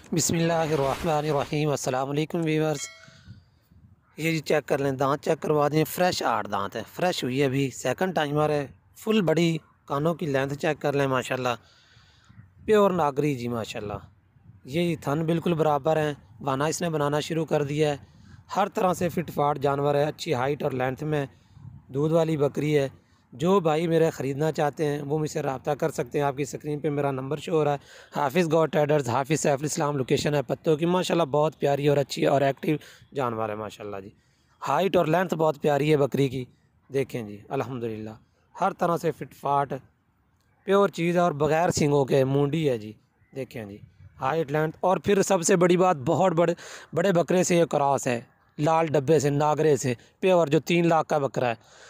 बिस्मिल्लाहिर्रहमानिर्रहीम। अस्सलाम वालेकुम व्यूअर्स। ये जी चेक कर लें, दांत चेक करवा दें। फ्रेश 8 दांत है, फ्रेश हुई है, अभी सेकंड टाइमर है। फुल बड़ी कानों की लेंथ चेक कर लें, माशाल्लाह प्योर नागरी जी माशाल्लाह। ये जी थन बिल्कुल बराबर हैं, वाना इसने बनाना शुरू कर दिया है। हर तरह से फिट फाट जानवर है, अच्छी हाइट और लेंथ में दूध वाली बकरी है। जो भाई मेरे ख़रीदना चाहते हैं वो मुझसे रब्ता कर सकते हैं। आपकी स्क्रीन पे मेरा नंबर शो हो रहा है। हाफिज़ गॉड ट्रेडर्स, हाफिज़ सैफुल इस्लाम, लोकेशन है पत्तों की। माशाल्लाह बहुत प्यारी और अच्छी और एक्टिव जानवर है माशाल्लाह जी। हाइट और लेंथ बहुत प्यारी है बकरी की, देखें जी अल्हम्दुलिल्लाह। हर तरह से फिट फाट प्योर चीज़ है और बग़ैर सींगों के मूंडी है जी। देखें जी हाइट लेंथ, और फिर सबसे बड़ी बात, बहुत बड़े बड़े बकरे से ये क्रॉस है, लाल डब्बे से, नागरे से प्योर, जो 3 लाख का बकरा है।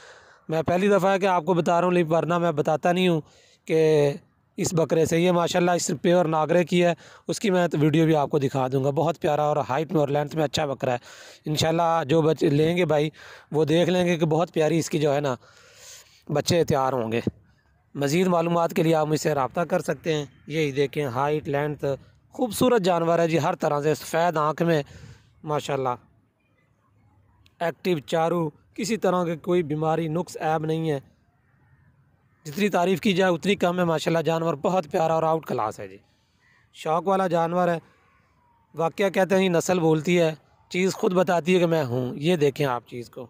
मैं पहली दफ़ा है कि आपको बता रहा हूँ, लेकिन वरना मैं बताता नहीं हूँ कि इस बकरे से ये माशाल्लाह इस प्योर नागरे की है। उसकी मैं तो वीडियो भी आपको दिखा दूँगा। बहुत प्यारा और हाइट में और लेंथ में अच्छा बकरा है। इंशाल्लाह जो बच्चे लेंगे भाई वो देख लेंगे कि बहुत प्यारी इसकी जो है ना बच्चे तैयार होंगे। मज़ीद मालूमात के लिए आप मुझसे रब्ता कर सकते हैं। यही देखें हाइट लेंथ, खूबसूरत जानवर है जी। हर तरह से सफ़ेद आँख में माशाल्लाह, एक्टिव चारू, किसी तरह की कोई बीमारी नुक्स ऐब नहीं है। जितनी तारीफ़ की जाए उतनी कम है माशाल्लाह। जानवर बहुत प्यारा और आउट क्लास है जी। शौक़ वाला जानवर है। वाक़या कहते हैं नस्ल बोलती है, चीज़ खुद बताती है कि मैं हूँ। ये देखें आप चीज़ को,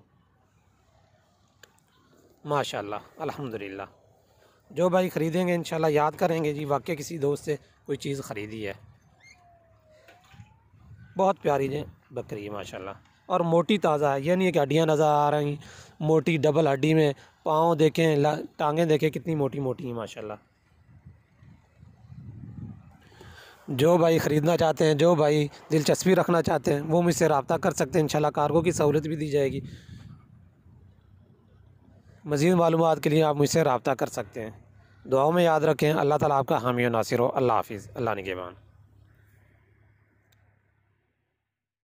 माशाल्लाह अल्हम्दुलिल्लाह। जो भाई ख़रीदेंगे इंशाल्लाह याद करेंगे जी, वाक़या किसी दोस्त से कोई चीज़ ख़रीदी है। बहुत प्यारी है बकरी है माशाल्लाह। और मोटी ताज़ा है, ये नहीं है कि हड्डियाँ नज़र आ रही, मोटी डबल हड्डी में। पाँव देखें, टांगें देखें कितनी मोटी मोटी हैं माशाल्लाह। जो भाई ख़रीदना चाहते हैं, जो भाई दिलचस्पी रखना चाहते हैं वो मुझसे रब्ता कर सकते हैं। इंशाल्लाह कार्गो की सहूलत भी दी जाएगी। मज़ीद मालूमात के लिए आप मुझसे रब्ता कर सकते हैं। दुआओं में याद रखें। अल्लाह ताला आपका हामी और नासिर हो। अल्लाह हाफ़िज़। अल्लाह निगहबान।